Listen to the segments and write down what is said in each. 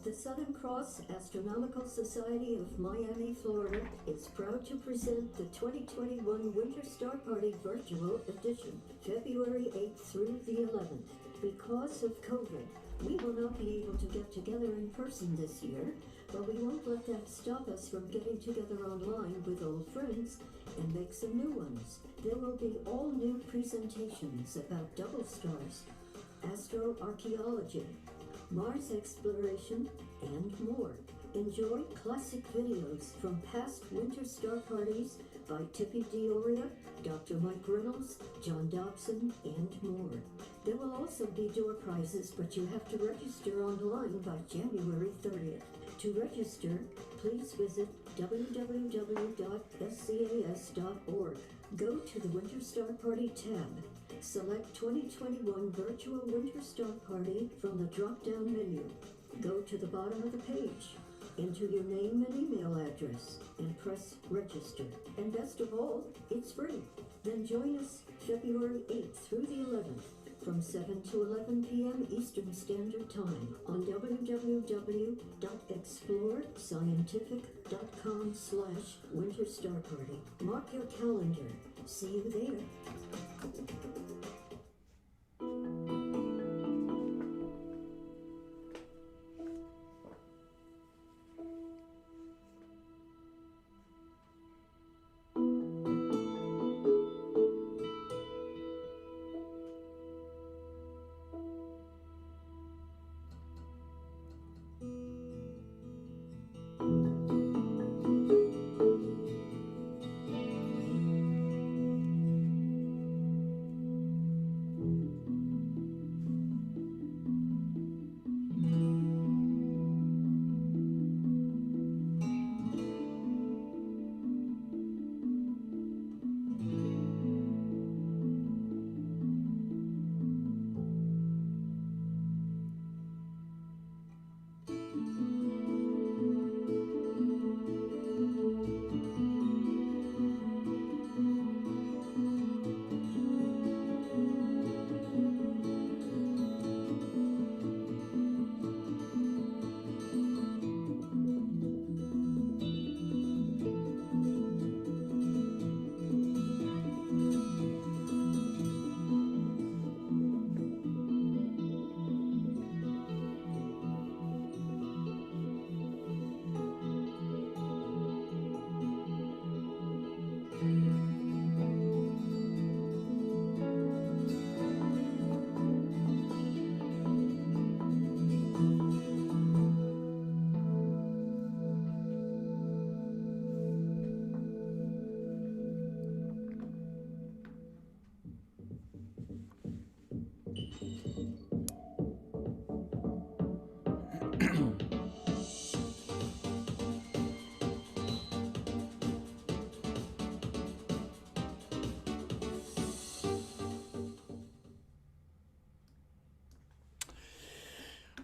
The Southern Cross Astronomical Society of Miami, Florida is proud to present the 2021 Winter Star Party Virtual Edition, February 8th through the 11th. Because of COVID, we will not be able to get together in person this year, but we won't let that stop us from getting together online with old friends and make some new ones. There will be all new presentations about double stars, astroarchaeology, Mars exploration, and more. Enjoy classic videos from past winter star parties by Tippy Dioria, Dr. Mike Reynolds, John Dobson, and more. There will also be door prizes, but you have to register online by January 30th. To register, please visit www.scas.org. Go to the Winter Star Party tab. Select 2021 Virtual Winter Star Party from the drop-down menu. Go to the bottom of the page. Enter your name and email address and press register. And best of all, it's free. Then join us February 8th through the 11th from 7 to 11 p.m. Eastern Standard Time on www.explorescientific.com/Winter Star Party. Mark your calendar. See you there.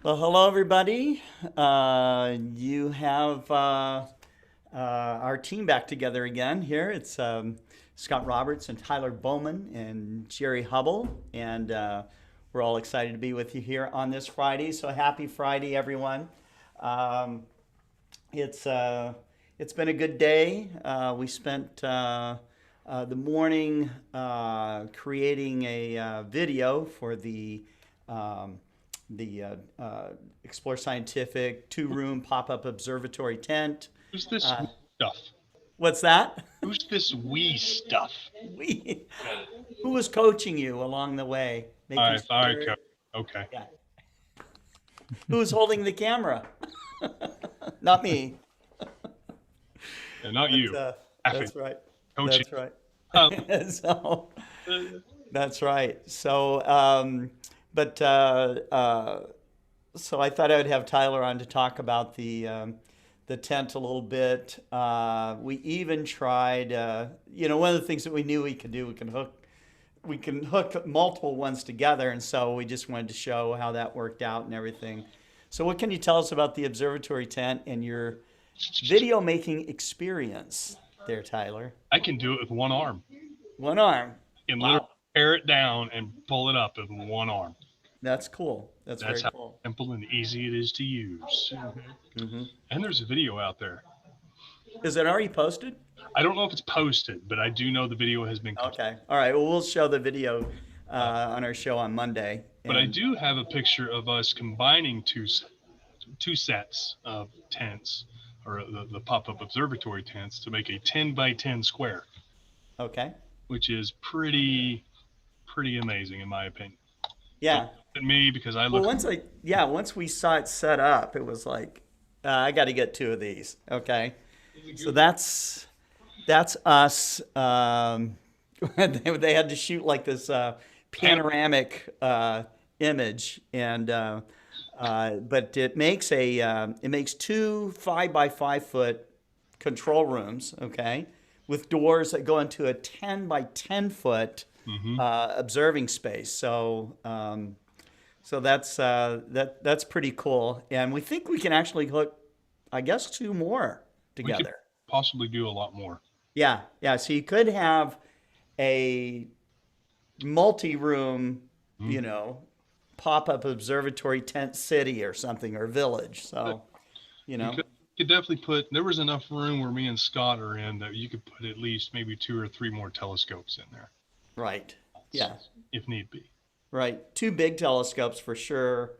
Well, hello everybody. You have our team back together again here. It's Scott Roberts and Tyler Bowman and Jerry Hubbell, and we're all excited to be with you here on this Friday. So happy Friday, everyone. It's been a good day. We spent the morning creating a video for the Explore Scientific 2-room pop-up observatory tent. Who's this stuff? What's that? Who's this we stuff? We. Who was coaching you along the way? Okay. Yeah. Who's holding the camera? Not me. Yeah, not you. That's right. Coaching. That's right. So, that's right. So, so I thought I would have Tyler on to talk about the tent a little bit. We even tried, one of the things that we knew we could do, we can hook we can hook multiple ones together, and so we just wanted to show how that worked out and everything. So what can you tell us about the observatory tent and your video making experience there, Tyler? I can do it with one arm. One arm. And Wow. literally tear it down and pull it up with one arm. That's cool. That's very how cool. simple and easy it is to use. Mm-hmm. And there's a video out there. Is it already posted? I don't know if it's posted, but I do know the video has been posted. Okay. All right. Well, we'll show the video on our show on Monday. But I do have a picture of us combining two sets of tents, or the pop-up observatory tents, to make a 10 by 10 square. Okay. Which is pretty amazing in my opinion. Yeah. But me, because I look. Well, once we saw it set up, it was like, I got to get 2 of these. Okay. So that's us. They had to shoot like this panoramic image, and but it makes 2 5x5 foot control rooms. Okay. With doors that go into a 10 by 10 foot observing space. So that's pretty cool. And we think we can actually hook, I guess, 2 more together. We could possibly do a lot more. Yeah. So you could have a multi-room, pop-up observatory tent city or something, or village. So, You could definitely there was enough room where me and Scott are in that you could put at least maybe 2 or 3 more telescopes in there. Right. Yeah. If need be. Right. 2 big telescopes for sure.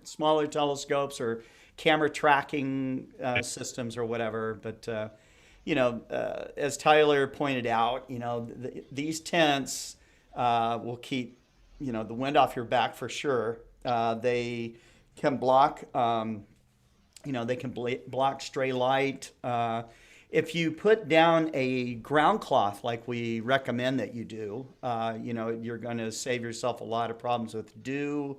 Smaller telescopes or camera tracking systems or whatever. But, as Tyler pointed out, these tents will keep, the wind off your back for sure. They can block, block stray light. If you put down a ground cloth like we recommend that you do, you're going to save yourself a lot of problems with dew.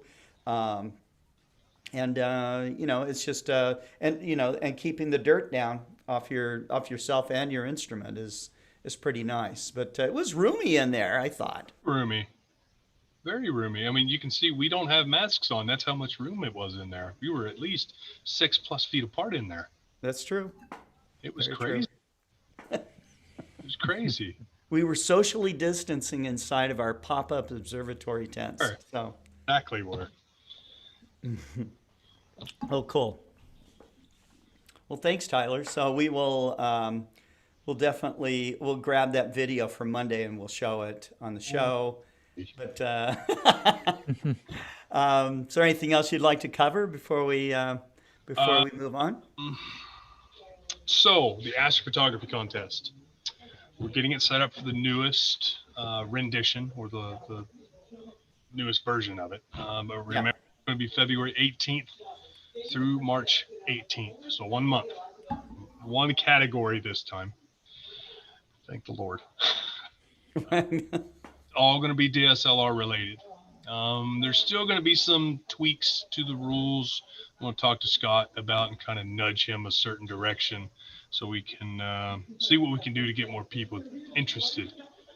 It's just and keeping the dirt down off yourself and your instrument is pretty nice. But it was roomy in there, I thought. Roomy. Very roomy. I mean, you can see we don't have masks on. That's how much room it was in there. We were at least 6+ feet apart in there. That's true. It was crazy. It was crazy. We were socially distancing inside of our pop-up observatory tents. Sure. So exactly were. Oh, cool. Well, thanks, Tyler. So we will we'll grab that video for Monday and we'll show it on the show. But is there anything else you'd like to cover before we move on? So the astrophotography contest, we're getting it set up for the newest rendition, or the newest version of it. But remember, it's going to be February 18th through March 18th. So 1 month, 1 category this time. Thank the Lord. All going to be DSLR related. There's still going to be some tweaks to the rules. I want to talk to Scott about and kind of nudge him a certain direction so we can see what we can do to get more people interested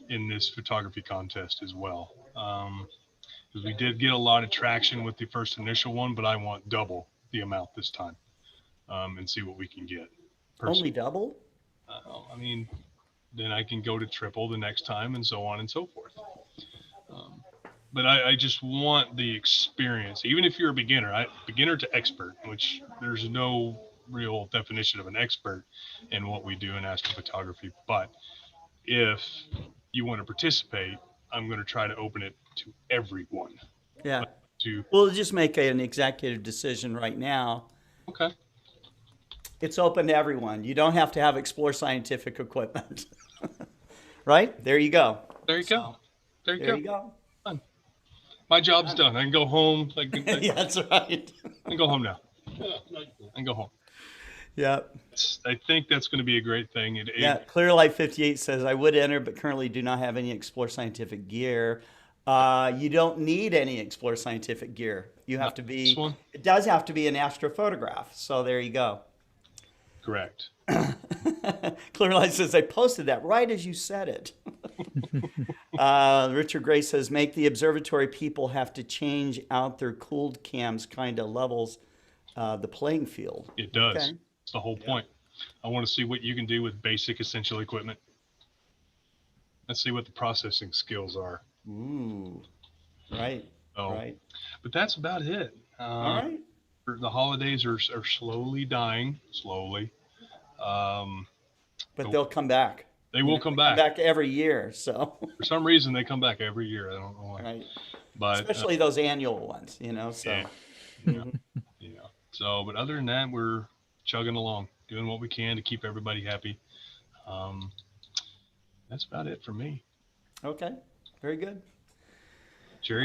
in this photography contest as well. Because we did get a lot of traction with the first initial one, but I want double the amount this time, and see what we can get. Only double? I mean, then I can go to triple the next time, and so on and so forth. But I just want the experience, even if you're a beginner, beginner to expert, which there's no real definition of an expert in what we do in astrophotography. But if you want to participate, I'm going to try to open it to everyone. Yeah. We'll just make an executive decision right now. Okay. It's open to everyone. You don't have to have Explore Scientific equipment. Right? There you go. There you go. There you go. Fun. My job's done. I can go home. Yeah, that's right. I can go home now. I can go home. Yeah. I think that's going to be a great thing. Clearlight 58 says, I would enter, but currently do not have any Explore Scientific gear. You don't need any Explore Scientific gear. You have to be, it does have to be an astrophotograph. So there you go. Correct. Clearlight says, I posted that right as you said it. Richard Gray says, make the observatory people have to change out their cooled cams kind of levels the playing field. It does. Okay. It's the whole point. I want to see what you can do with basic essential equipment. Let's see what the processing skills are. Ooh, right, right. But that's about it. All right. The holidays are slowly dying, slowly. But they'll come back. They will come back. Come back every year. So for some reason, they come back every year. I don't know why. Right. But especially those annual ones, you know. So yeah. Yeah. So, but other than that, we're chugging along, doing what we can to keep everybody happy. That's about it for me. Okay. Very good. Jerry?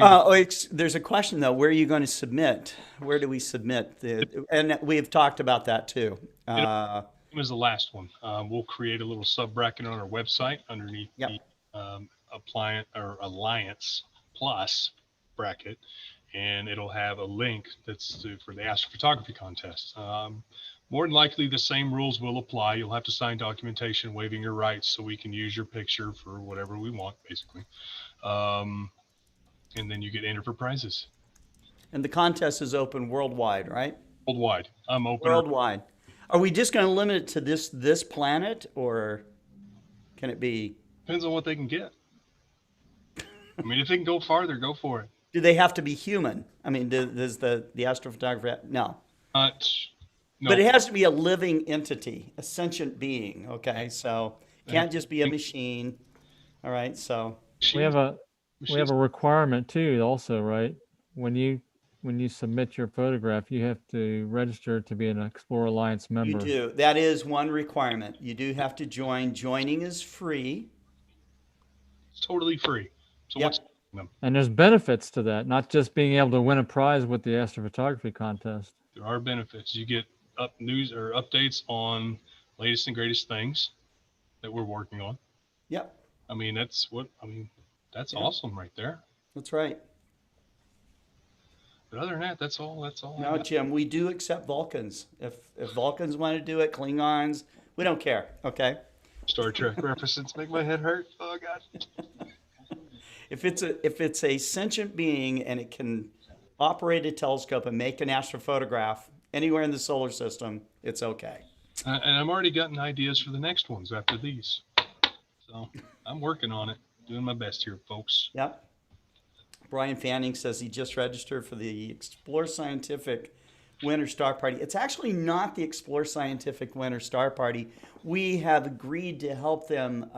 There's a question though. Where are you going to submit? Where do we submit? And we've talked about that too. It was the last one. We'll create a little sub bracket on our website underneath the Alliance Plus bracket, and it'll have a link for the astrophotography contest. More than likely, the same rules will apply. You'll have to sign documentation waiving your rights so we can use your picture for whatever we want, basically. And then you get entered for prizes. And the contest is open worldwide, right? Worldwide. I'm open. Worldwide. Are we just going to limit it to this planet, or can it be? Depends on what they can get. I mean, if they can go farther, go for it. Do they have to be human? I mean, does the astrophotographer? No. No. But it has to be a living entity, a sentient being. Okay, so it can't just be a machine. All right, so we have a requirement too, also, right? When you submit your photograph, you have to register to be an Explorer Alliance member. You do. That is one requirement. You do have to join. Joining is free. It's totally free. So what's them? And there's benefits to that, not just being able to win a prize with the astrophotography contest. There are benefits. You get news or updates on latest and greatest things that we're working on. Yep. I mean, that's awesome right there. That's right. But other than that, that's all. Now, Jim, we do accept Vulcans. If Vulcans want to do it, Klingons, we don't care. Okay. Star Trek references make my head hurt. Oh God. If it's a sentient being and it can operate a telescope and make an astrophotograph anywhere in the solar system, it's okay. And I've already gotten ideas for the next ones after these. So I'm working on it, doing my best here, folks. Yep. Brian Fanning says he just registered for the Explore Scientific Winter Star Party. It's actually not the Explore Scientific Winter Star Party. We have agreed to help them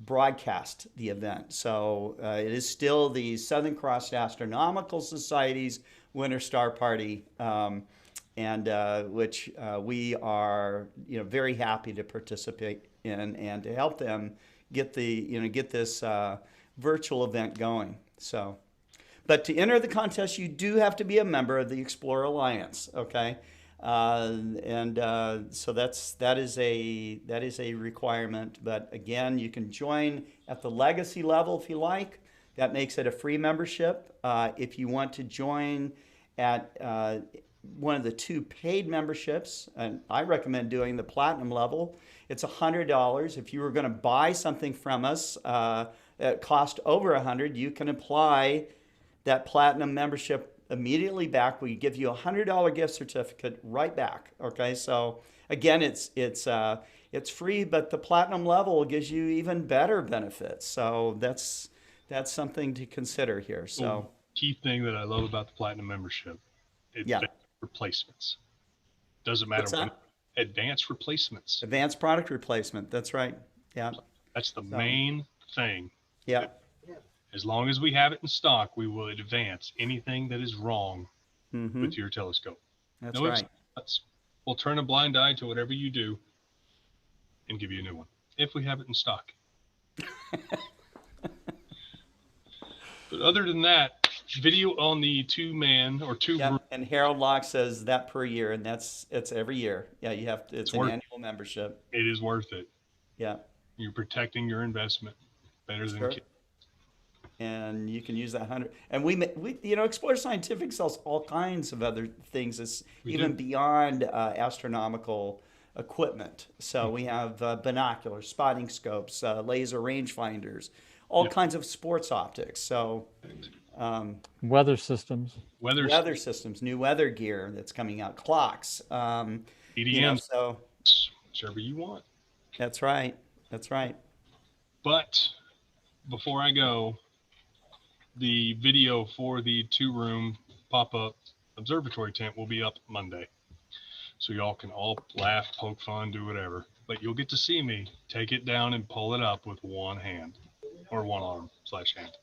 broadcast the event. So it is still the Southern Cross Astronomical Society's Winter Star Party, and which we are very happy to participate in and to help them get this virtual event going. So, but to enter the contest, you do have to be a member of the Explorer Alliance. Okay, so that is a requirement. But again, you can join at the legacy level if you like. That makes it a free membership. If you want to join at one of the two paid memberships, and I recommend doing the platinum level, it's $100. If you were going to buy something from us at cost over $100, you can apply that platinum membership immediately back. We give you a $100 gift certificate right back. Okay, so again, it's free, but the platinum level gives you even better benefits. So that's something to consider here. So key thing that I love about the platinum membership, replacements. Doesn't matter when. Advanced replacements. Advanced product replacement. That's right. Yeah. That's the main thing. Yeah. As long as we have it in stock, we will advance anything that is wrong with your telescope. That's right. We'll turn a blind eye to whatever you do and give you a new one if we have it in stock. But other than that, video on the two-man or two. Yeah, and Harold Locke says that per year, and it's every year. Yeah, you have to. It's an annual membership. It is worth it. Yeah. You're protecting your investment better than. And you can use that 100. And we Explorer Scientific sells all kinds of other things. It's even beyond astronomical equipment. So we have binoculars, spotting scopes, laser rangefinders, all Yep. kinds of sports optics. So Weather systems. weather systems, new weather gear that's coming out, clocks. EDM, So whichever you want. that's right. That's right. But before I go, the video for the 2-room pop-up observatory tent will be up Monday. So y'all can all laugh, poke fun, do whatever. But you'll get to see me take it down and pull it up with one hand. Or one arm / hand.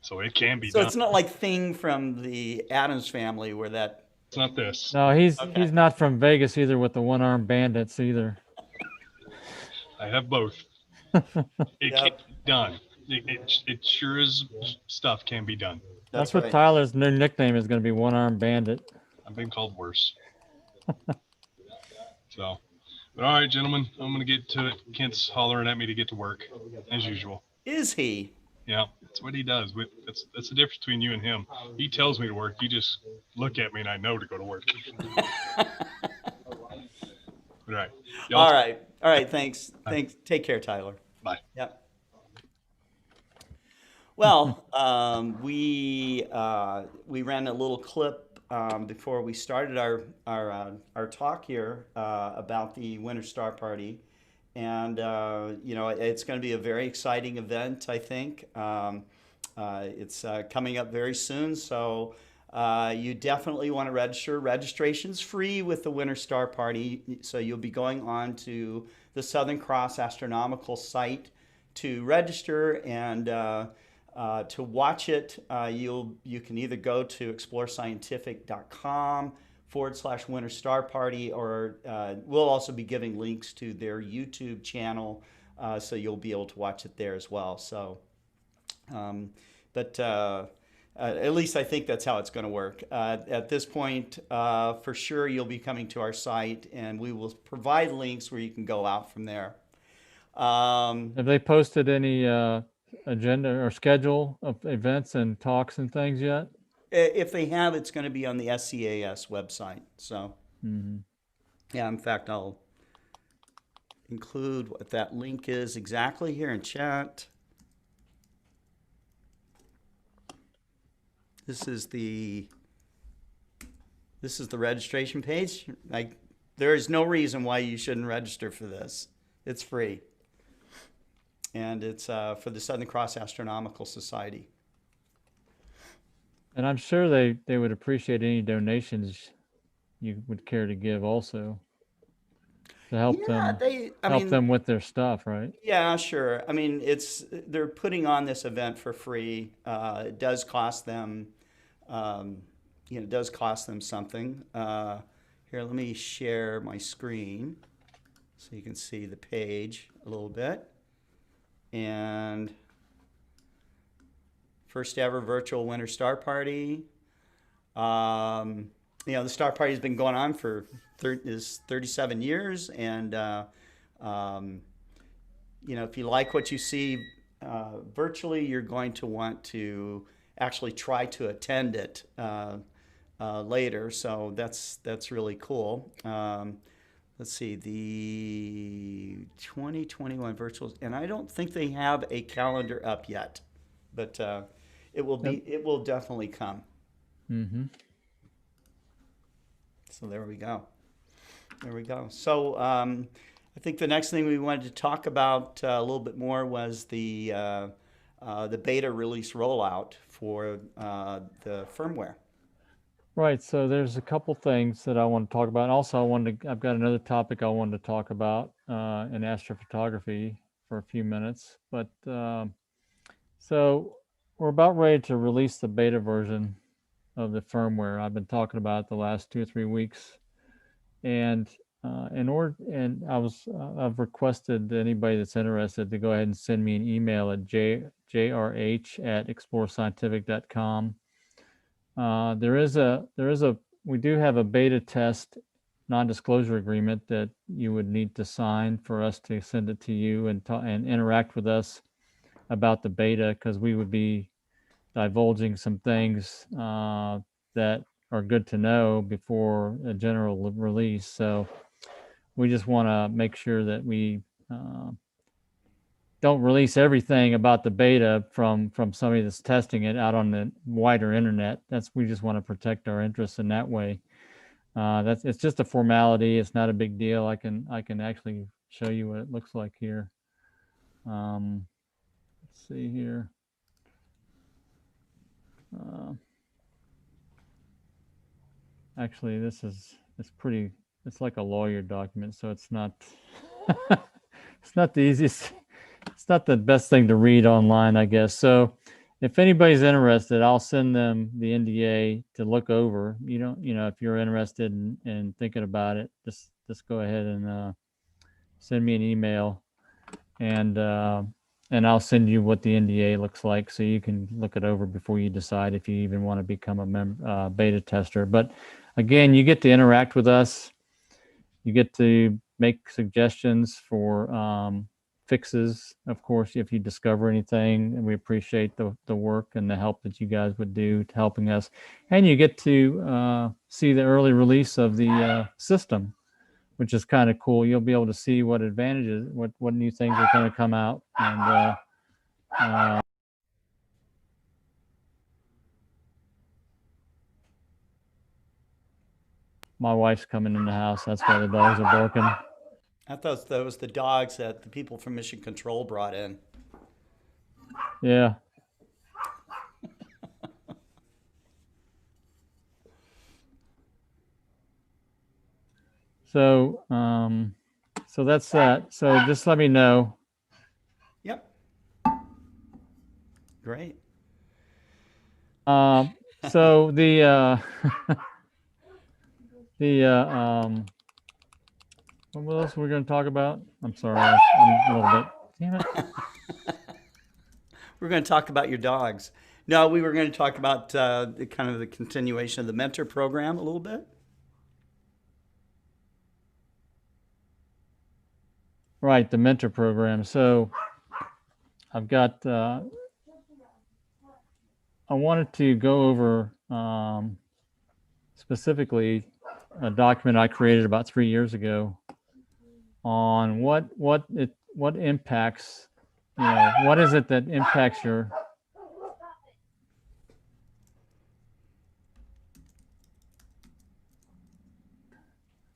So it can be So done. it's not like Thing from the Addams Family where that. It's not this. No, he's Okay. not from Vegas either with the one-armed bandits either. I have both. It can be done. It sure is stuff can be done. That's what right. Tyler's new nickname is going to be, one-armed bandit. I've been called worse. So, but all right, gentlemen, I'm going to get to it. Kent's hollering at me to get to work, as usual. Is he? Yeah, that's what he does. That's the difference between you and him. He tells me to work. You just look at me and I know to go to work. All right. Y'all All right. All right. Thanks. Thanks. Take care, Tyler. Bye. Yep. Well, we ran a little clip before we started our talk here about the Winter Star Party, and it's going to be a very exciting event. I think it's coming up very soon, so you definitely want to register. Registration's free with the Winter Star Party, so you'll be going on to the Southern Cross Astronomical site to register and. To watch it, you can either go to explorescientific.com/Winter Star Party, or we'll also be giving links to their YouTube channel, so you'll be able to watch it there as well. So, at least I think that's how it's going to work. At this point, for sure, you'll be coming to our site, and we will provide links where you can go out from there. Have they posted any agenda or schedule of events and talks and things yet? If they have, it's going to be on the SCAS website. So, yeah, in fact, I'll include what that link is exactly here in chat. This is the registration page. There is no reason why you shouldn't register for this. It's free. And it's for the Southern Cross Astronomical Society. And I'm sure they would appreciate any donations you would care to give also to help them with their stuff, right? Yeah, sure. I mean, they're putting on this event for free. It does cost them, something. Here, let me share my screen so you can see the page a little bit. And first ever virtual Winter Star Party. The Star Party has been going on for 37 years, and if you like what you see virtually, you're going to want to actually try to attend it later. So that's really cool. Let's see, the 2021 virtuals, and I don't think they have a calendar up yet, but it will definitely come. Mm-hmm. So there we go. So I think the next thing we wanted to talk about a little bit more was the beta release rollout for the firmware. Right. So there's a couple things that I want to talk about. And also, I've got another topic I wanted to talk about in astrophotography for a few minutes. But so we're about ready to release the beta version of the firmware. I've been talking about it the last 2 or 3 weeks, and I've requested anybody that's interested to go ahead and send me an email at jrh@explorescientific.com. We do have a beta test non-disclosure agreement that you would need to sign for us to send it to you and interact with us about the beta, because we would be divulging some things that are good to know before a general release. So we just want to make sure that we don't release everything about the beta from somebody that's testing it out on the wider internet. We just want to protect our interests in that way. It's just a formality. It's not a big deal. I can actually show you what it looks like here. Let's see here. Actually, it's like a lawyer document, so it's not it's not the easiest. It's not the best thing to read online, I guess. So if anybody's interested, I'll send them the NDA to look over. If you're interested in thinking about it, just go ahead and send me an email, and I'll send you what the NDA looks like, so you can look it over before you decide if you even want to become a beta tester. But again, you get to interact with us. You get to make suggestions for fixes, of course, if you discover anything, and we appreciate the work and the help that you guys would do to helping us. And you get to see the early release of the system, which is kind of cool. You'll be able to see what advantages, what new things are going to come out. And my wife's coming in the house. That's why the dogs are barking. I thought that was the dogs that the people from Mission Control brought in. Yeah. So that's that. So just let me know. Yep. Great. So the what else we're going to talk about? I'm sorry, I'm a little bit. Damn it. We're going to talk about your dogs. No, we were going to talk about the kind of the continuation of the mentor program a little bit. Right, the mentor program. So I've got. I wanted to go over specifically a document I created about 3 years ago on what impacts, what is it that impacts your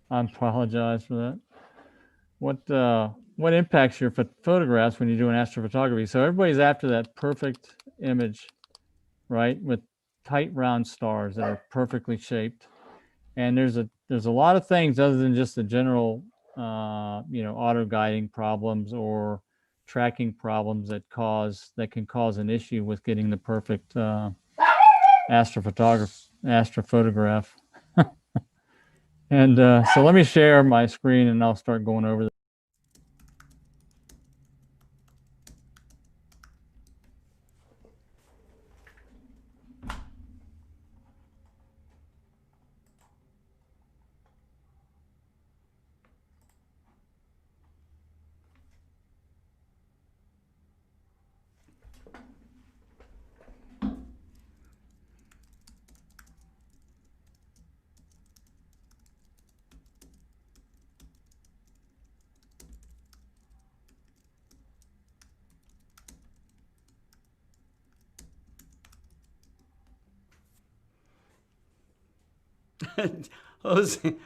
I apologize for that. What impacts your photographs when you're doing astrophotography? So everybody's after that perfect image, right, with tight round stars that are perfectly shaped. And there's a lot of things other than just the general auto guiding problems or tracking problems that can cause an issue with getting the perfect astrophotograph. And so let me share my screen and I'll start going over this. Jose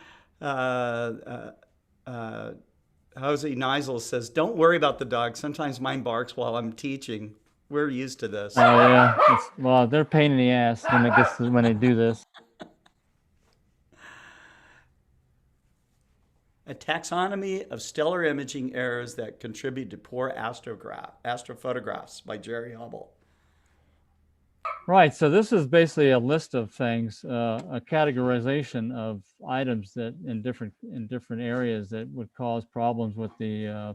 Neisel says, "Don't worry about the dog. Sometimes mine barks while I'm teaching. We're used to this." Oh yeah, well, they're a pain in the ass when they do this. A taxonomy of stellar imaging errors that contribute to poor astrophotographs by Jerry Hubbell. Right. So this is basically a list of things, a categorization of items that in different areas that would cause problems with the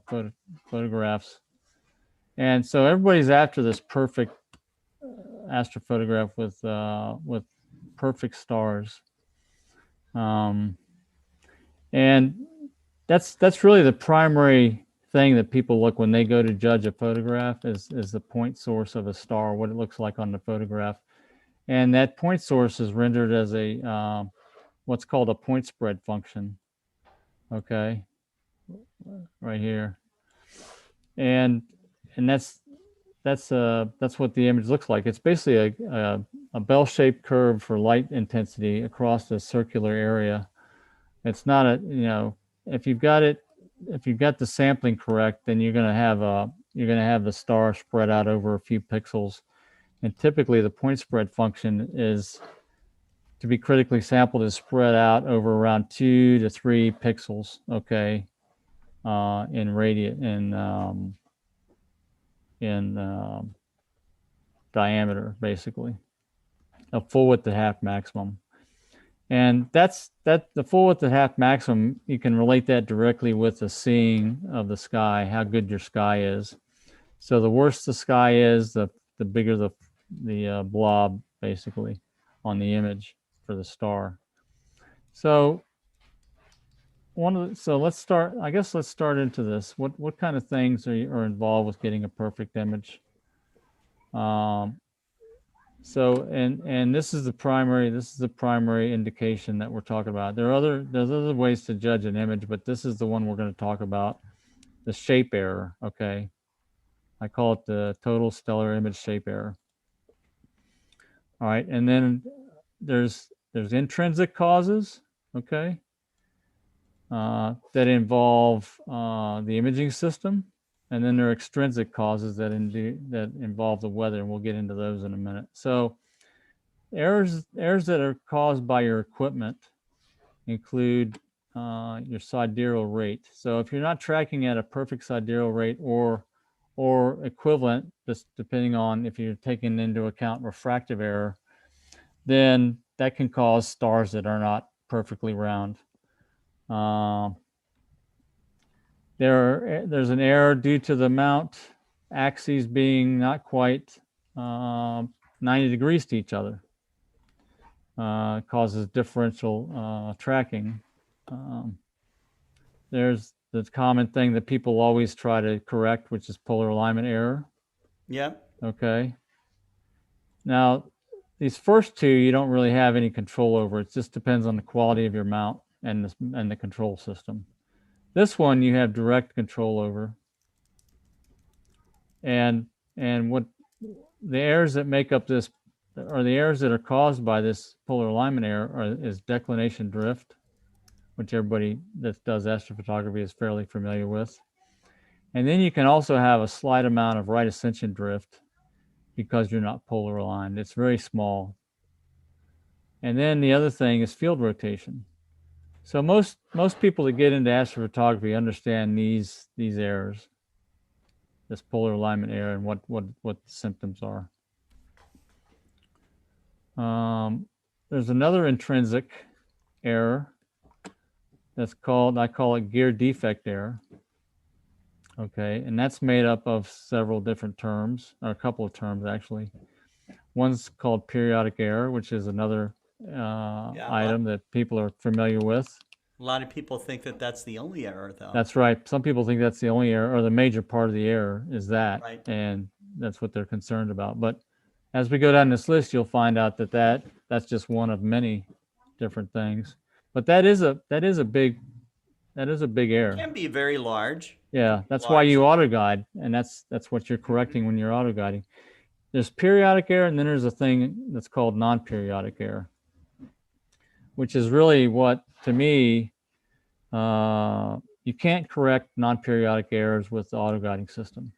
photographs. And so everybody's after this perfect astrophotograph with perfect stars. And that's really the primary thing that people look when they go to judge a photograph is the point source of a star, what it looks like on the photograph. And that point source is rendered as a what's called a point spread function. Okay, right here, and that's what the image looks like. It's basically a bell-shaped curve for light intensity across a circular area. It's not a, if you've got the sampling correct, then you're going to have the star spread out over a few pixels. And typically the point spread function is, to be critically sampled, is spread out over around 2 to 3 pixels, okay, in radius, in diameter, basically, a full width to half maximum. And that's the full width to half maximum. You can relate that directly with the seeing of the sky, how good your sky is. So the worse the sky is, the bigger the blob, basically, on the image for the star. So let's start. I guess let's start into this. What kind of things are involved with getting a perfect image? So this is the primary indication that we're talking about. There's other ways to judge an image, but this is the one we're going to talk about, the shape error. Okay, I call it the total stellar image shape error. All right, and then there's intrinsic causes, okay, that involve the imaging system, and then there are extrinsic causes that involve the weather, and we'll get into those in a minute. So errors that are caused by your equipment include your sidereal rate. So if you're not tracking at a perfect sidereal rate or equivalent, just depending on if you're taking into account refractive error, then that can cause stars that are not perfectly round. There's an error due to the mount axes being not quite 90 degrees to each other. Causes differential tracking. There's the common thing that people always try to correct, which is polar alignment error. Yeah. Okay. Now, these first two you don't really have any control over. It just depends on the quality of your mount and the control system. This one you have direct control over. And what the errors that make up this, or the errors that are caused by this polar alignment error, is declination drift, which everybody that does astrophotography is fairly familiar with. And then you can also have a slight amount of right ascension drift because you're not polar aligned. It's very small. And then the other thing is field rotation. So most people that get into astrophotography understand these errors, this polar alignment error, and what the symptoms are. There's another intrinsic error that's called, I call it gear defect error. Okay, and that's made up of several different terms, or a couple of terms actually. One's called periodic error, which is another item that people are familiar with. A lot of people think that that's the only error, though. That's right. Some people think that's the only error, or the major part of the error is that, right. And that's what they're concerned about. But as we go down this list, you'll find out that's just one of many different things. But that is a big error. It can be very large. Yeah, that's why you auto guide, and that's what you're correcting when you're auto guiding. There's periodic error, and then there's a thing that's called non-periodic error, which is really what, to me, you can't correct non-periodic errors with the auto guiding system.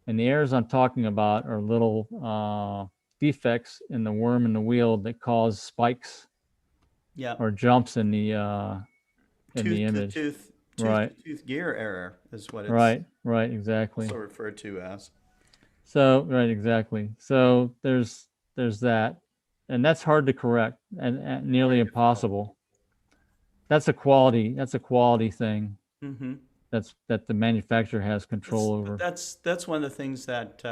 And the errors I'm talking about are little defects in the worm and the wheel that cause spikes, or jumps in the image. Tooth gear error is what it's right, exactly. also referred to as. So exactly. So there's that, and that's hard to correct and nearly impossible. That's a quality thing. Mm-hmm. That the manufacturer has control over. That's one of the things that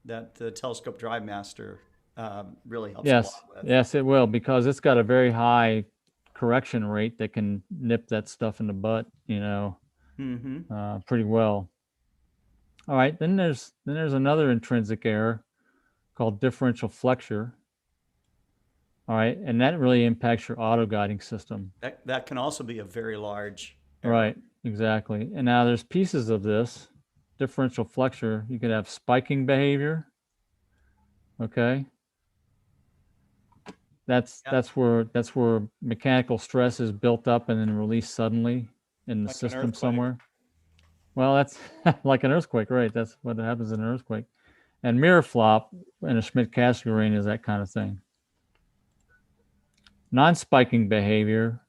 that the telescope drive master really helps. Yes, a lot with. Yes, it will, because it's got a very high correction rate that can nip that stuff in the butt, pretty well. All right, then there's another intrinsic error called differential flexure, All right, and that really impacts your auto guiding system. That can also be a very large error. Right, exactly. And now there's pieces of this differential flexure. You could have spiking behavior. Okay. That's where mechanical stress is built up and then released suddenly in the Like an system earthquake. somewhere. Well, that's like an earthquake, right? That's what happens in an earthquake. And mirror flop in a Schmidt-Cassegrain is that kind of thing. Non-spiking behavior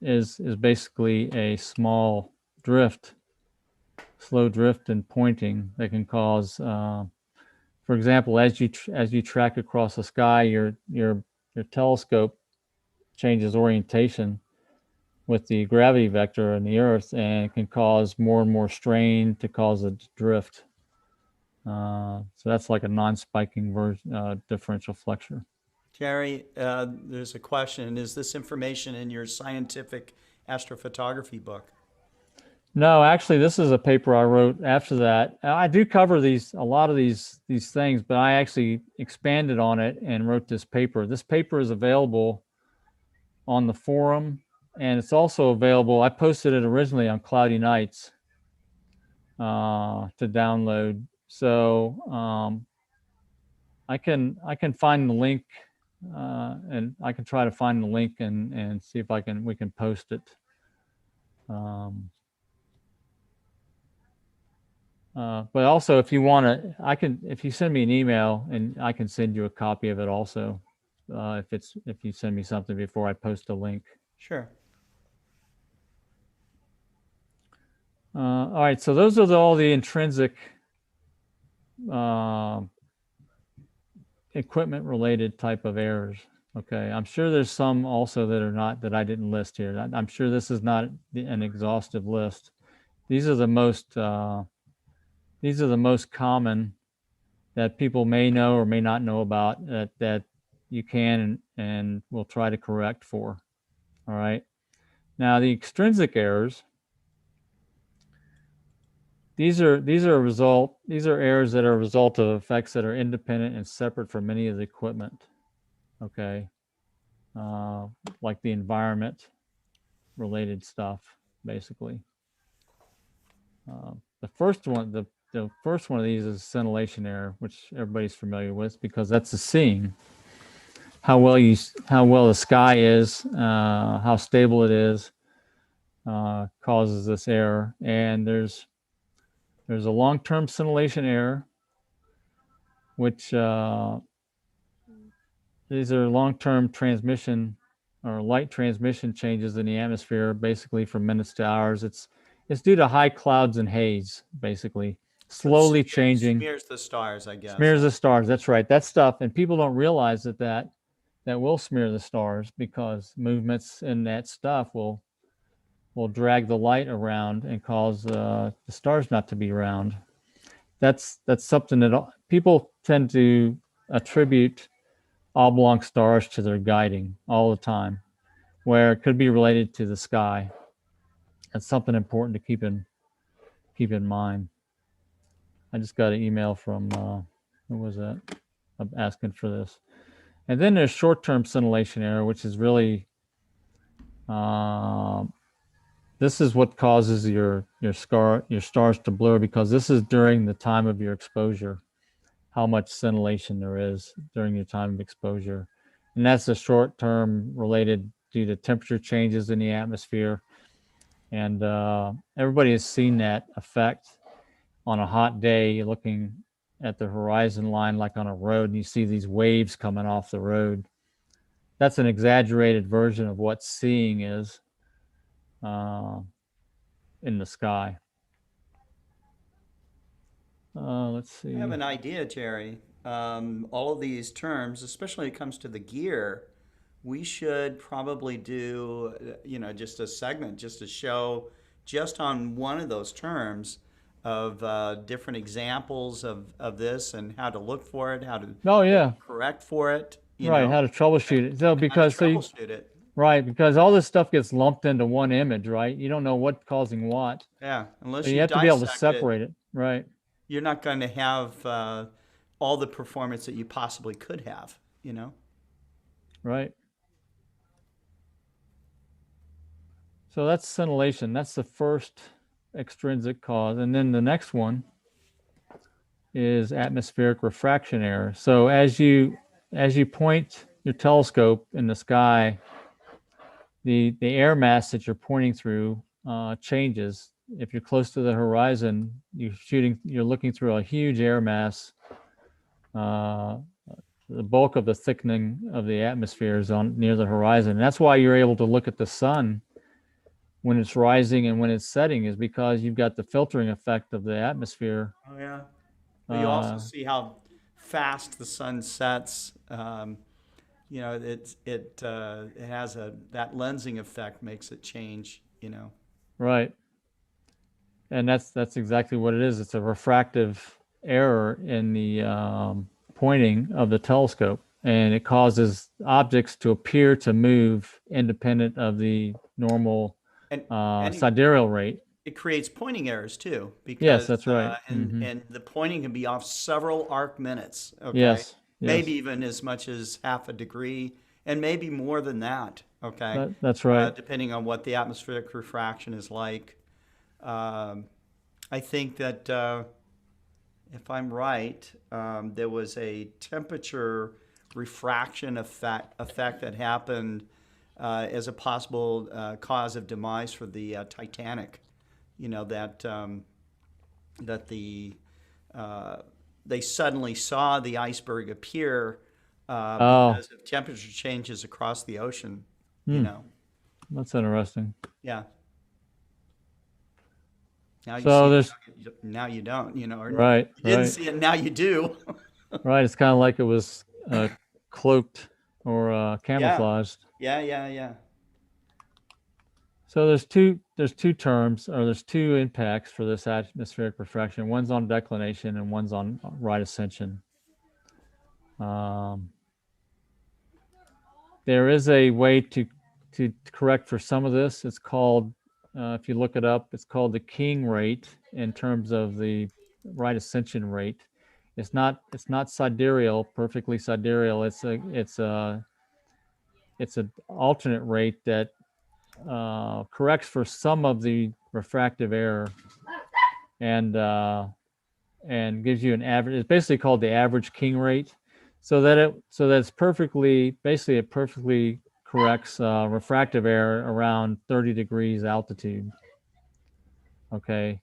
is basically a small drift, slow drift and pointing that can cause, for example, as you track across the sky, your telescope changes orientation with the gravity vector in the Earth, and it can cause more and more strain to cause a drift. So that's like a non-spiking differential flexure. Jerry, there's a question. Is this information in your scientific astrophotography book? No, actually, this is a paper I wrote after that. I do cover a lot of these things, but I actually expanded on it and wrote this paper. This paper is available on the forum, and it's also available. I posted it originally on Cloudy Nights to download. So I can find the link, and I can try to find the link and see if we can post it. But also, if you want to, if you send me an email, and I can send you a copy of it also, if you send me something before I post a link. Sure. All right, so those are all the intrinsic equipment related type of errors. Okay, I'm sure there's some also that I didn't list here. I'm sure this is not an exhaustive list. These are the most common that people may know or may not know about that you can and will try to correct for. All right. Now the extrinsic errors, these are errors that are a result of effects that are independent and separate from any of the equipment. Okay. Like the environment related stuff, basically. The first one of these is scintillation error, which everybody's familiar with because that's the seeing. How well the sky is, how stable it is, causes this error. And there's a long-term scintillation error, which these are long-term transmission or light transmission changes in the atmosphere, basically from minutes to hours. It's due to high clouds and haze, basically. Slowly changing. Smears the stars, I guess. Smears the stars, that's right. That stuff, and people don't realize that will smear the stars because movements in that stuff will drag the light around and cause the stars not to be round. That's something that people tend to attribute oblong stars to their guiding all the time, where it could be related to the sky. That's something important to keep in mind. I just got an email from who was that? I'm asking for this. And then there's short-term scintillation error, which is really this is what causes your stars to blur, because this is during the time of your exposure, how much scintillation there is during your time of exposure. And that's a short-term related due to temperature changes in the atmosphere. And everybody has seen that effect on a hot day. You're looking at the horizon line like on a road, and you see these waves coming off the road. That's an exaggerated version of what seeing is in the sky. Let's see. I have an idea, Jerry. All of these terms, especially when it comes to the gear, we should probably do, just a segment, just to show just on one of those terms of different examples of this and how to look for it, how to correct for it. Right, how to troubleshoot it. So right, because all this stuff gets lumped into one image, right? You don't know what's causing what. Yeah, unless so you have to be able to separate it, right? You're not going to have all the performance that you possibly could have, Right. So that's scintillation. That's the first extrinsic cause. And then the next one is atmospheric refraction error. So as you point your telescope in the sky, the air mass that you're pointing through changes. If you're close to the horizon, you're looking through a huge air mass. The bulk of the thickening of the atmosphere is on near the horizon. And that's why you're able to look at the sun when it's rising and when it's setting, is because you've got the filtering effect of the atmosphere. Oh yeah. Well, you also see how fast the sun sets. You know, it has that lensing effect makes it change. You know. Right. And that's exactly what it is. It's a refractive error in the pointing of the telescope, and it causes objects to appear to move independent of the normal sidereal rate. It creates pointing errors too, because yes, that's right. And the pointing can be off several arc minutes. Okay. Yes. Maybe even as much as half a degree, and maybe more than that. Okay. That's right. Depending on what the atmospheric refraction is like. I think that if I'm right, there was a temperature refraction effect that happened as a possible cause of demise for the Titanic. You know, that they suddenly saw the iceberg appear because of temperature changes across the ocean. You know, that's interesting. Yeah. Now you So see it, now you don't. You know, or right. You didn't see it, now you do. Right. It's kind of like it was cloaked or camouflaged. Yeah. So there's two terms, or there's two impacts for this atmospheric refraction. One's on declination and one's on right ascension. There is a way to correct for some of this. It's called, if you look it up, it's called the King rate in terms of the right ascension rate. It's not sidereal, perfectly sidereal. It's an alternate rate that corrects for some of the refractive error and gives you an average. It's basically called the average King rate, so that it perfectly corrects refractive error around 30 degrees altitude. Okay,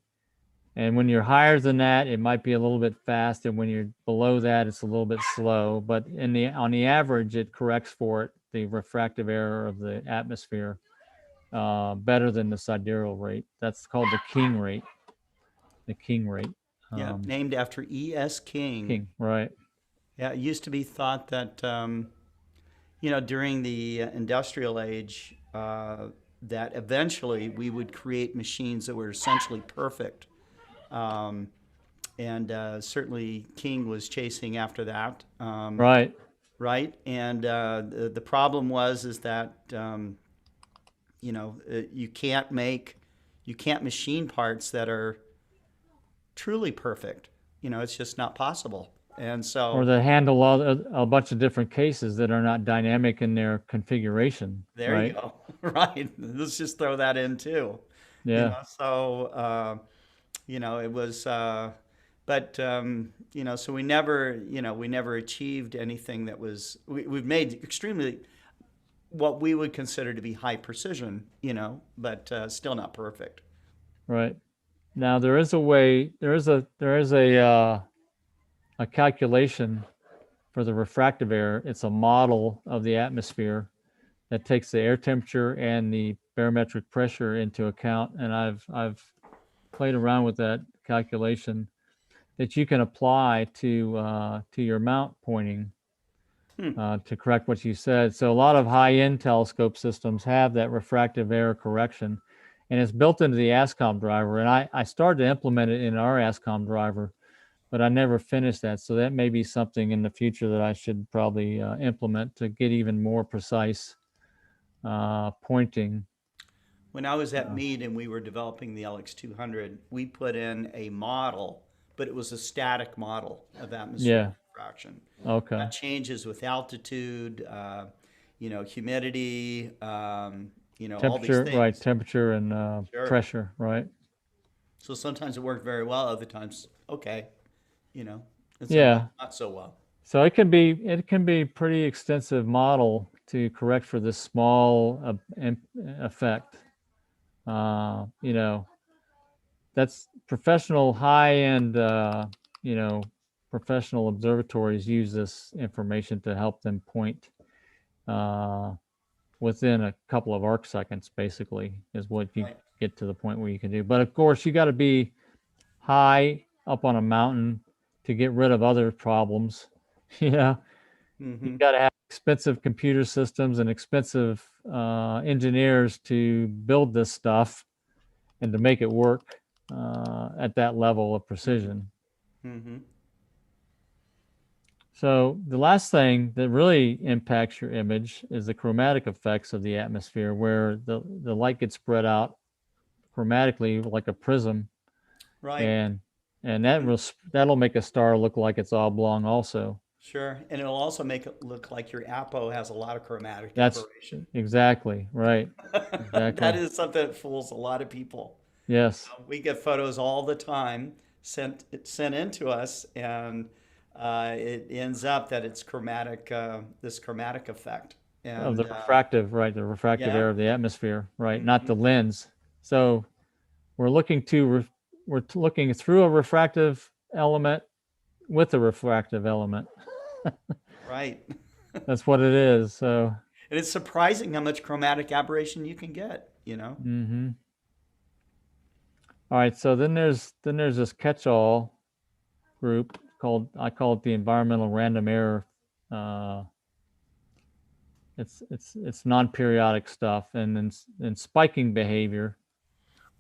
and when you're higher than that, it might be a little bit fast, and when you're below that, it's a little bit slow. But on the average, it corrects for it, the refractive error of the atmosphere, better than the sidereal rate. That's called the King rate. The King rate. Yeah, named after E.S. King. King, right. Yeah, it used to be thought that, during the industrial age, that eventually we would create machines that were essentially perfect. And certainly King was chasing after that. Right. Right. And the problem is that, you can't machine parts that are truly perfect. It's just not possible. And so, or that handle a bunch of different cases that are not dynamic in their configuration. There right? You go. Right. Let's just throw that in too. Yeah. So, it was, so we never achieved anything that was, we've made extremely, what we would consider to be high precision, but still not perfect. Right. Now there is a way, there is a calculation for the refractive error. It's a model of the atmosphere that takes the air temperature and the barometric pressure into account. And I've played around with that calculation that you can apply to your mount pointing to correct what you said. So a lot of high-end telescope systems have that refractive error correction, and it's built into the ASCOM driver. And I started to implement it in our ASCOM driver, but I never finished that. So that may be something in the future that I should probably implement to get even more precise pointing. When I was at Meade and we were developing the LX200, we put in a model, but it was a static model of atmospheric refraction. Okay. That changes with altitude. humidity, all these Temperature, things. right? Temperature and Sure. pressure, right? So sometimes it worked very well, other times, okay, and sometimes Yeah. not so well. So it can be pretty extensive model to correct for this small effect. You know, that's professional high-end, professional observatories use this information to help them point uh, within a couple of arc seconds, basically, is what you Right. get to the point where you can do. But of course, you got to be high up on a mountain to get rid of other problems. You know, you Mm-hmm. got to have expensive computer systems and expensive engineers to build this stuff and to make it work at that level of precision. Mm-hmm. So the last thing that really impacts your image is the chromatic effects of the atmosphere, where the light gets spread out chromatically like a prism, Right. and that'll make a star look like it's oblong also. Sure. And it'll also make it look like your Apo has a lot of chromatic That's aberration. exactly right. That Exactly. is something that fools a lot of people. Yes. We get photos all the time sent in to us, and it ends up that it's chromatic, this chromatic effect. Of the And refractive, right? The refractive yeah. air of the atmosphere, right? Not Mhm. the lens. So we're looking looking through a refractive element with a refractive element. Right. That's what it is. So, And it's surprising how much chromatic aberration you can get. all right. So then there's this catch-all group I call it the environmental random error. Uh, it's non-periodic stuff, and then spiking behavior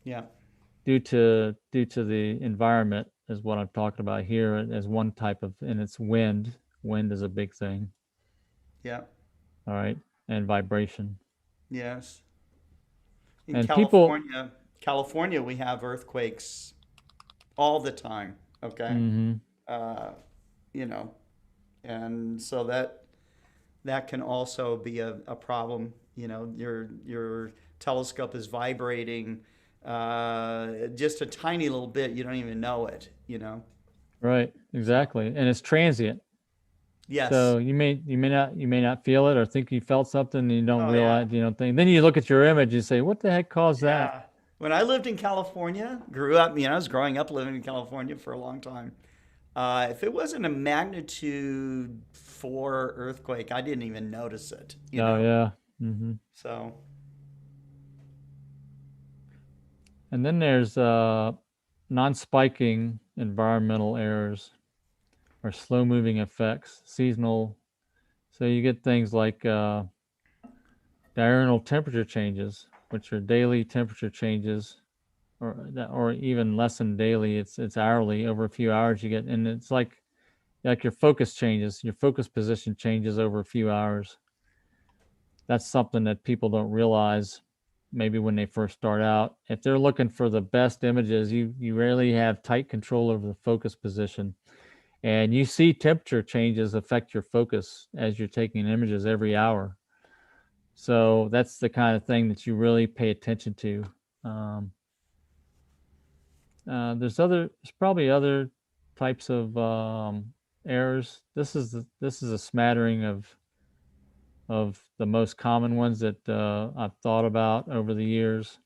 Yeah. due to the environment is what I'm talking about here as one type of, and it's wind. Wind is a big thing. Yeah. All right, and vibration. Yes. In And people, California, we have earthquakes all the time. Okay. hmm Uh, you know, and so that can also be a problem. Your telescope is vibrating just a tiny little bit. You don't even know it. right, So exactly, and it's transient. yes. So you may not feel it or think you felt something, and you don't Oh yeah. realize, you don't think. Then you look at your image and say, "What the heck caused that?" Yeah. When I lived in California, grew up, I was growing up living in California for a long time. If it wasn't a magnitude 4 earthquake, I didn't even notice it, Oh yeah. hmm So, And then there's non-spiking environmental errors or slow-moving effects, seasonal. So you get things like diurnal temperature changes, which are daily temperature changes, or even less than daily. It's hourly. Over a few hours, you get, and it's like your focus changes, your focus position changes over a few hours. That's something that people don't realize maybe when they first start out. If they're looking for the best images, you rarely have tight control over the focus position. And you see temperature changes affect your focus as you're taking images every hour. So that's the kind of thing that you really pay attention to. Um, there's probably other types of errors. This is a smattering of the most common ones that I've thought about over the years.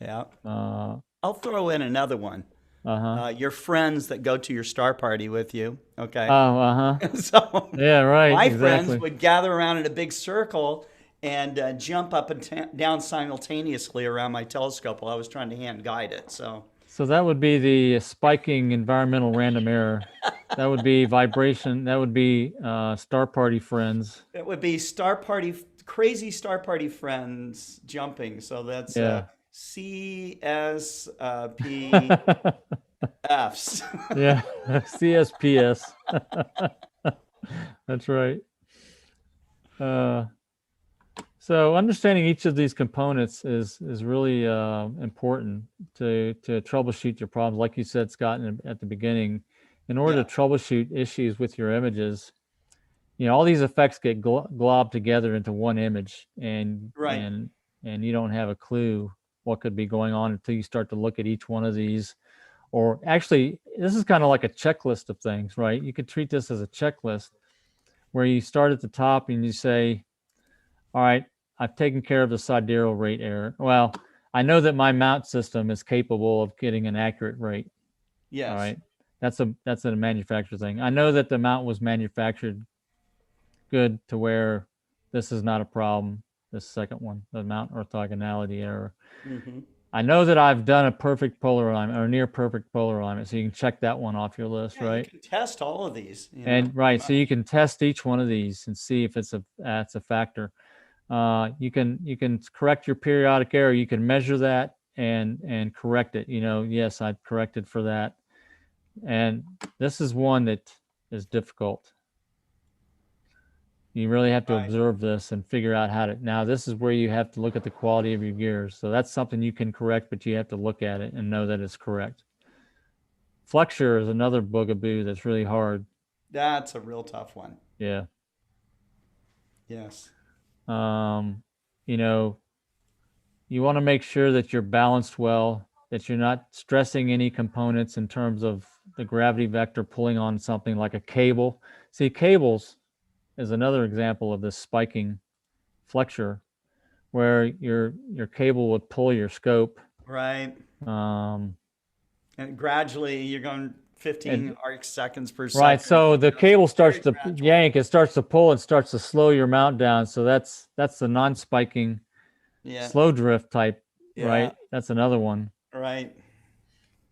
yeah. Uh, I'll throw in another one. uh-huh. Your friends that go to your star party with you, okay? Oh, uh-huh. So, Yeah, right, my friends exactly. would gather around in a big circle and jump up and down simultaneously around my telescope while I was trying to hand guide it. So, So that would be the spiking environmental random error. That would be vibration. That would be star party friends. it would be crazy star party friends jumping. So that's Yeah. CSPFs. Yeah. CSPS. That's right. Uh, so understanding each of these components is really important to troubleshoot your problems. Like you said, Scott, at the beginning, in order Yeah. to troubleshoot issues with your images, all these effects get globbed together into one image, and Right. and you don't have a clue what could be going on until you start to look at each one of these. Or actually, this is kind of like a checklist of things, right? You could treat this as a checklist where you start at the top and you say, all right, I've taken care of the sidereal rate error. Well, I know that my mount system is capable of getting an accurate rate. Yes. All right. That's a manufacturer thing. I know that the mount was manufactured good to where this is not a problem. The second one, the mount orthogonality error. Mm-hmm. I know that I've done a perfect polar alignment or near perfect polar alignment, so you can check that one off your list, Yeah, right? you can test all of these. And right, so you can test each one of these and see if it's a factor. You can correct your periodic error. You can measure that and correct it. Yes, I've corrected for that. And this is one that is difficult. You really have to Right. observe this and figure out how to. Now, this is where you have to look at the quality of your gears. So that's something you can correct, but you have to look at it and know that it's correct. Flexure is another bugaboo that's really hard. That's a real tough one. Yeah. Yes. You want to make sure that you're balanced well, that you're not stressing any components in terms of the gravity vector pulling on something like a cable. See, cables is another example of this spiking flexure, where your cable would pull your scope. Right. Um, And gradually you're going 15 arc seconds per second. right. So the cable starts to gradual. yank, it starts to pull, it starts to slow your mount down. So that's the non-spiking slow drift type, right? That's another one. Right.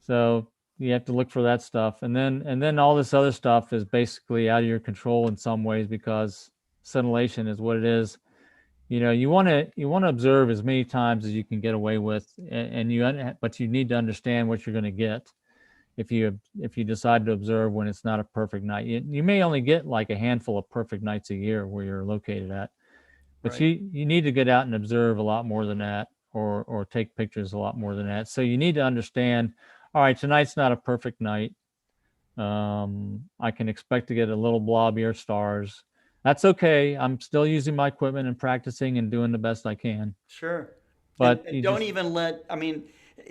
So you have to look for that stuff. And then all this other stuff is basically out of your control in some ways, because scintillation is what it is. You want to observe as many times as you can get away with, but you need to understand what you're going to get if you decide to observe when it's not a perfect night. You may only get like a handful of perfect nights a year where you're located at, but Right. you need to get out and observe a lot more than that, or take pictures a lot more than that. So you need to understand, all right, tonight's not a perfect night. I can expect to get a little blobbier stars. That's okay. I'm still using my equipment and practicing and doing the best I can. Sure. But and don't even let,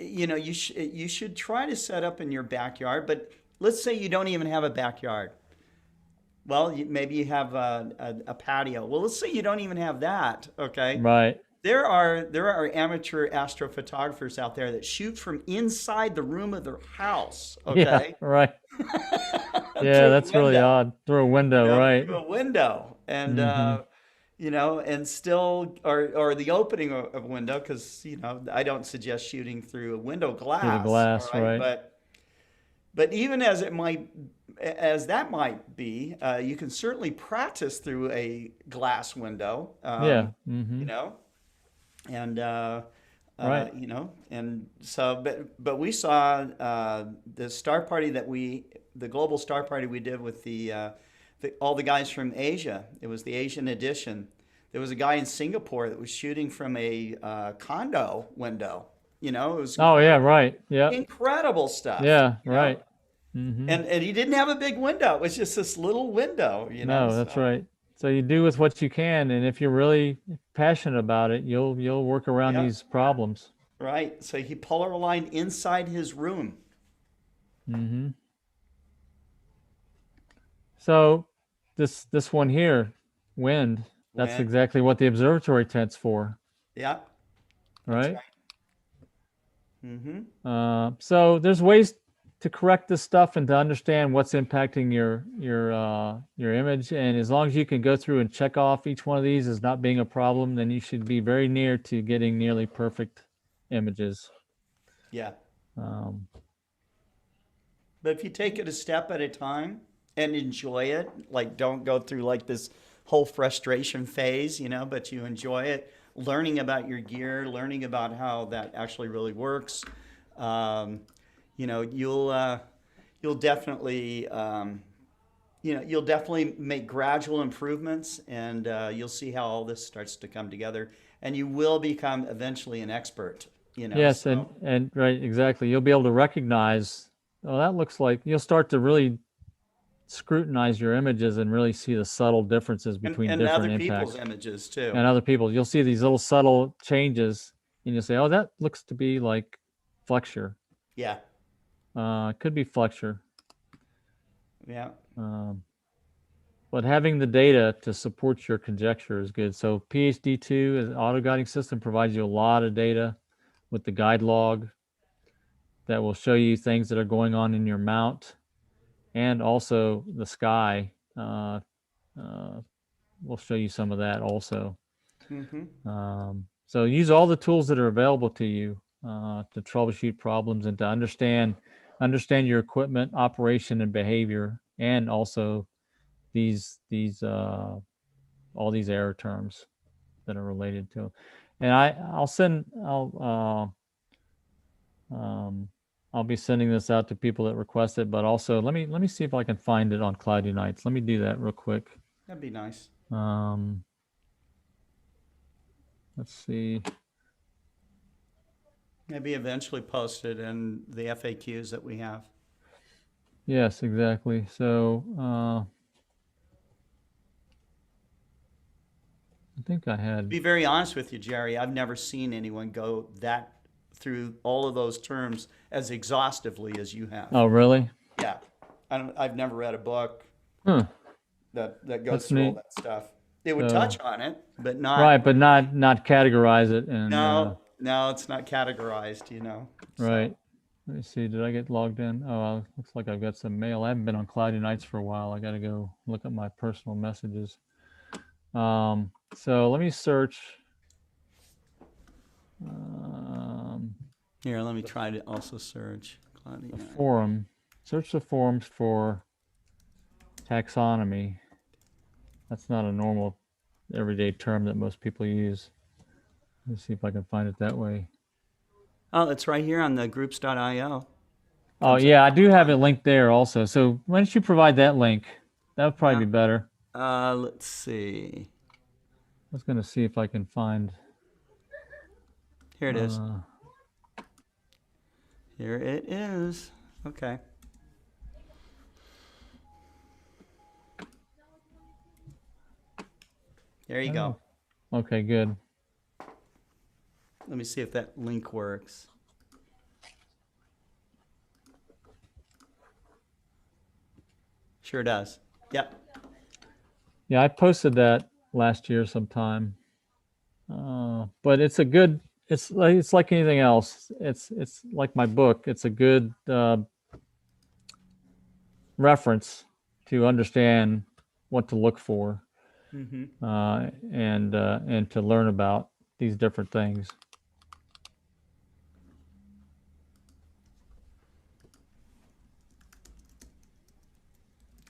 you should try to set up in your backyard, but let's say you don't even have a backyard. Well, maybe you have a patio. Well, let's say you don't even have that. Okay. Right. There are amateur astrophotographers out there that shoot from inside the room of their house. Okay. Yeah, right. Yeah, that's really odd. Through a window, right? Through a window, and and still, or the opening of a window, because I don't suggest shooting through a window glass. Through the glass, right? But even as that might be, you can certainly practice through a glass window. Yeah. And right. And so, but we saw the star party the global star party we did with all the guys from Asia. It was the Asian edition. There was a guy in Singapore that was shooting from a condo window. It was right, yeah, incredible stuff. Yeah, right. Mm-hmm. And he didn't have a big window. It was just this little window. No, that's right. So you do with what you can, and if you're really passionate about it, you'll work around these problems. Right. So he polar aligned inside his room. Mm-hmm. So this one here, wind, that's exactly what the observatory tent's for. Yeah. Right? Mm-hmm. So there's ways to correct this stuff and to understand what's impacting your image, and as long as you can go through and check off each one of these as not being a problem, then you should be very near to getting nearly perfect images. Yeah. But if you take it a step at a time and enjoy it, like don't go through like this whole frustration phase, but you enjoy it, learning about your gear, learning about how that actually really works. You'll definitely make gradual improvements, and you'll see how all this starts to come together, and you will become eventually an expert. Yes, so. and right, exactly. You'll be able to recognize. Oh, that looks like you'll start to really scrutinize your images and really see the subtle differences between and different other impacts. people's images too. And other people, you'll see these little subtle changes, and you'll say, "Oh, that looks to be like flexure. Yeah. It could be flexure." Yeah. But having the data to support your conjecture is good. So PhD2 as an auto guiding system provides you a lot of data with the guide log that will show you things that are going on in your mount, and also the sky. We'll show you some of that also. So use all the tools that are available to you to troubleshoot problems and to understand your equipment operation and behavior, and also all these error terms that are related to it. And I'll be sending this out to people that request it, but also let me see if I can find it on Cloudy Nights. Let me do that real quick. That'd be nice. Let's see. Maybe eventually post it in the FAQs that we have. Yes, exactly. So I think I had. To be very honest with you, Jerry, I've never seen anyone go through all of those terms as exhaustively as you have. Oh, really? Yeah. I've never read a book that goes That's through all neat. that stuff. They would touch on it, but not. Right, but not categorize it. And, no, it's not categorized, So. Right. Let me see. Did I get logged in? Oh, looks like I've got some mail. I haven't been on Cloudy Nights for a while. I got to go look at my personal messages. So let me search. Here, let me try to also search Cloudy The Night. forum. Search the forums for taxonomy. That's not a normal everyday term that most people use. Let me see if I can find it that way. Oh, it's right here on the groups.io. Oh, yeah, I do have it linked there also. So why don't you provide that link? That would probably be better. Let's see. I was going to see if I can find. Here it is. Here it is. Okay. There you go. Okay, good. Let me see if that link works. Sure does. Yep. Yeah, I posted that last year sometime. But it's a good. It's like anything else. It's like my book. It's a good reference to understand what to look for, and to learn about these different things.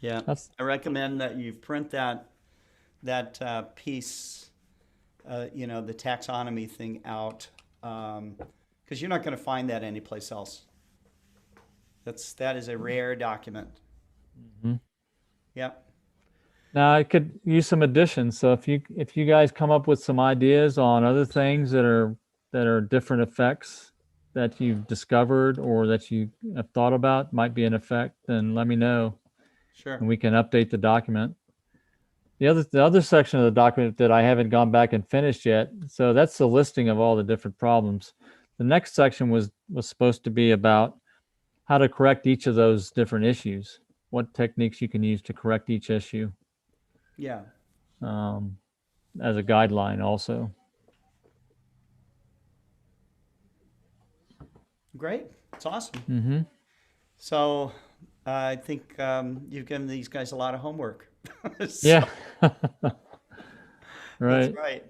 Yeah, I recommend that you print that piece, the taxonomy thing out, because you're not going to find that anyplace else. That is a rare document. Yep. Now I could use some additions. So if you guys come up with some ideas on other things that are different effects that you've discovered or that you have thought about might be an effect, then let me know. Sure. And we can update the document. The other section of the document that I haven't gone back and finished yet. So that's the listing of all the different problems. The next section was supposed to be about how to correct each of those different issues. What techniques you can use to correct each issue. Yeah. As a guideline also. Great. It's awesome. Mm-hmm. So I think you've given these guys a lot of homework. Yeah. Right. That's right.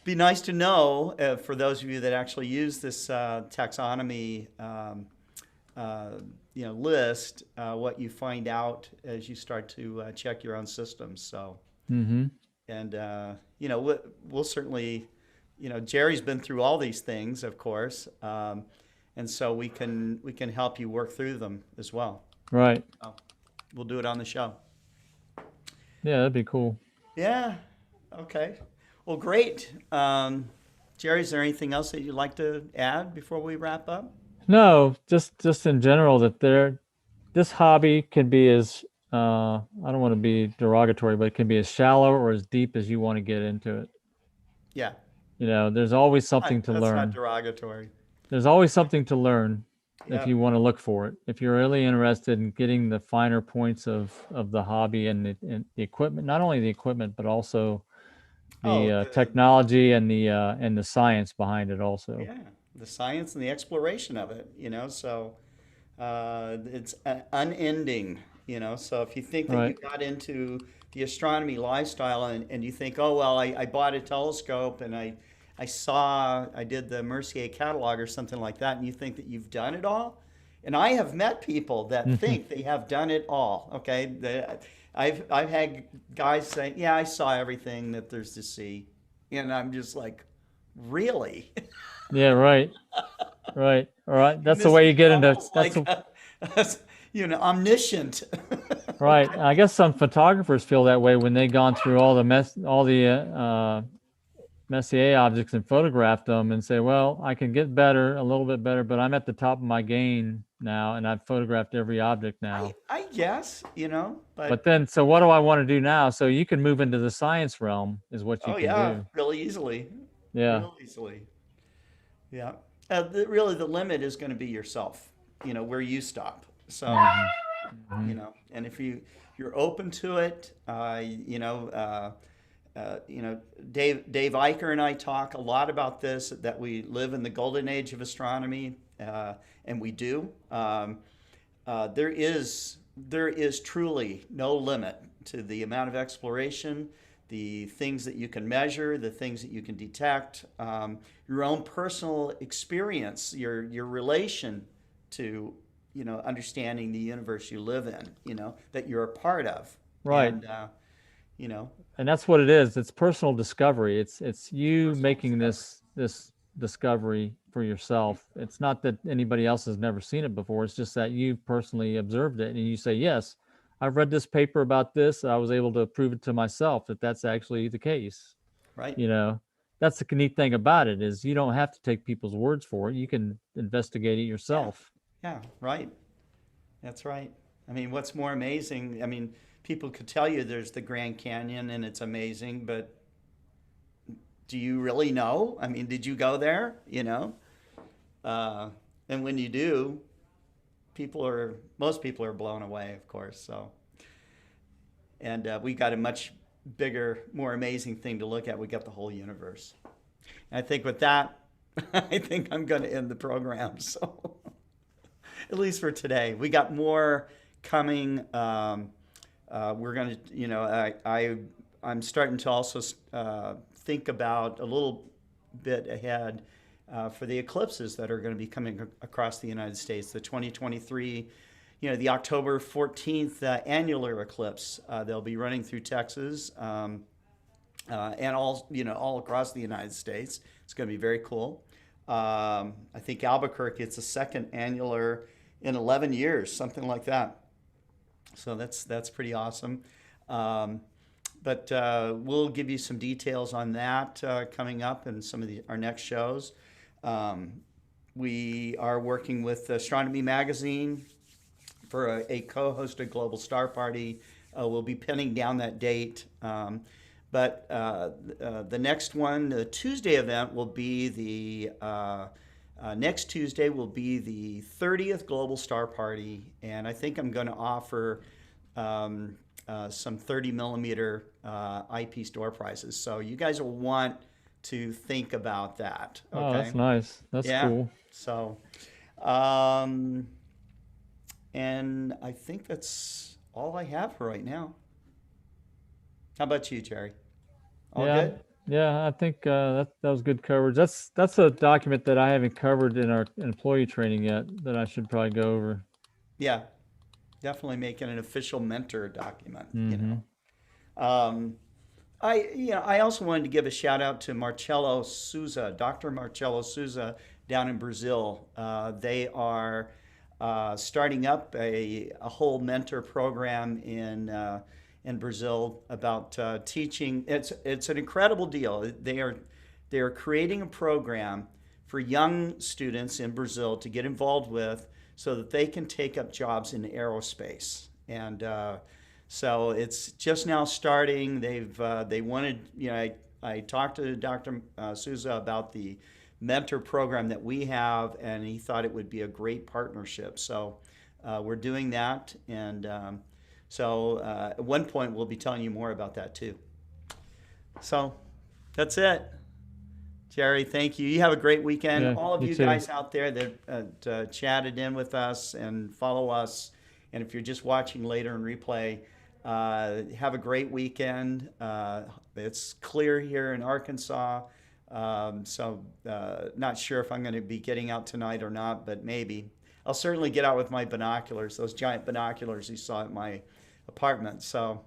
Be nice to know for those of you that actually use this taxonomy list, what you find out as you start to check your own systems. So, and we'll certainly, Jerry's been through all these things, of course, and so we can help you work through them as well. Right. So we'll do it on the show. Yeah, that'd be cool. Yeah. Okay. Well, great. Jerry, is there anything else that you'd like to add before we wrap up? No, just in general that this hobby can be as I don't want to be derogatory, but it can be as shallow or as deep as you want to get into it. Yeah. There's always something to That's not learn. derogatory. There's always something to learn if Yeah. you want to look for it. If you're really interested in getting the finer points of the hobby and the equipment, not only the equipment, but also the technology and the science behind it also. Yeah, the science and the exploration of it, so it's unending, so if you think that you Right. got into the astronomy lifestyle and you think, oh, well, I bought a telescope and I did the Mercier catalog or something like that, and you think that you've done it all. And I have met people that think they have done it all. Okay, I've had guys say, yeah, I saw everything that there's to see, and I'm just like, really? Yeah, right. Right. All right. That's This the way you is get into almost like omniscient. right. I guess some photographers feel that way when they've gone through all the Messier objects and photographed them and say, well, I can get better, a little bit better, but I'm at the top of my game now and I've photographed every object now. I guess, But then, so what do I want to do now? So you can move into the science realm is what you oh can yeah, do. really easily, Yeah. real easily. Yeah. Really, the limit is going to be yourself, where you stop. So, and if you're open to it, Dave Eicher and I talk a lot about this, that we live in the golden age of astronomy, and we do. There is truly no limit to the amount of exploration, the things that you can measure, the things that you can detect, your own personal experience, your relation to understanding the universe you live in, that you're a part of. Right. And And that's what it is. It's personal discovery. It's you making this discovery for yourself. It's not that anybody else has never seen it before. It's just that you personally observed it and you say, yes, I've read this paper about this. I was able to prove it to myself that that's actually the case. right. That's the neat thing about it is you don't have to take people's words for it. You can investigate it yourself. Yeah, right. That's right. I mean, what's more amazing? I mean, people could tell you there's the Grand Canyon and it's amazing, but do you really know? I mean, did you go there? And when you do, most people are blown away, of course. So, and we got a much bigger, more amazing thing to look at. We got the whole universe. And I think with that, I think I'm going to end the program. So, at least for today, we got more coming. We're going to, I'm starting to also think about a little bit ahead for the eclipses that are going to be coming across the United States. The 2023, the October 14th annular eclipse. They'll be running through Texas and all across the United States. It's going to be very cool. I think Albuquerque, it's the second annular in 11 years, something like that. So that's pretty awesome. But we'll give you some details on that coming up in some of our next shows. We are working with Astronomy Magazine for a co-hosted Global Star Party. We'll be pinning down that date. But the next one, the Tuesday event, will be next Tuesday will be the 30th Global Star Party, and I think I'm going to offer some 30 millimeter eyepiece door prizes. So you guys will want to think about that. Okay? Oh, that's nice. That's cool. So, and I think that's all I have for right now. How about you, Jerry? All good? Yeah, I think that was good coverage. That's a document that I haven't covered in our employee training yet that I should probably go over. Yeah, definitely making an official mentor document. I also wanted to give a shout out to Marcelo Souza, Dr. Marcelo Souza down in Brazil. They are starting up a whole mentor program in Brazil about teaching. It's an incredible deal. They are creating a program for young students in Brazil to get involved with so that they can take up jobs in aerospace. And So it's just now starting. They wanted, I talked to Dr. Souza about the mentor program that we have, and he thought it would be a great partnership. So we're doing that, and so at one point we'll be telling you more about that too. So that's it. Jerry, thank you. You have a great weekend. Yeah, All of you you too. guys out there that chatted in with us and follow us, and if you're just watching later in replay, have a great weekend. It's clear here in Arkansas, so not sure if I'm going to be getting out tonight or not, but maybe. I'll certainly get out with my binoculars, those giant binoculars you saw at my apartment. So,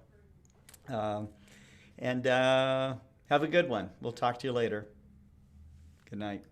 and have a good one. We'll talk to you later. Good night.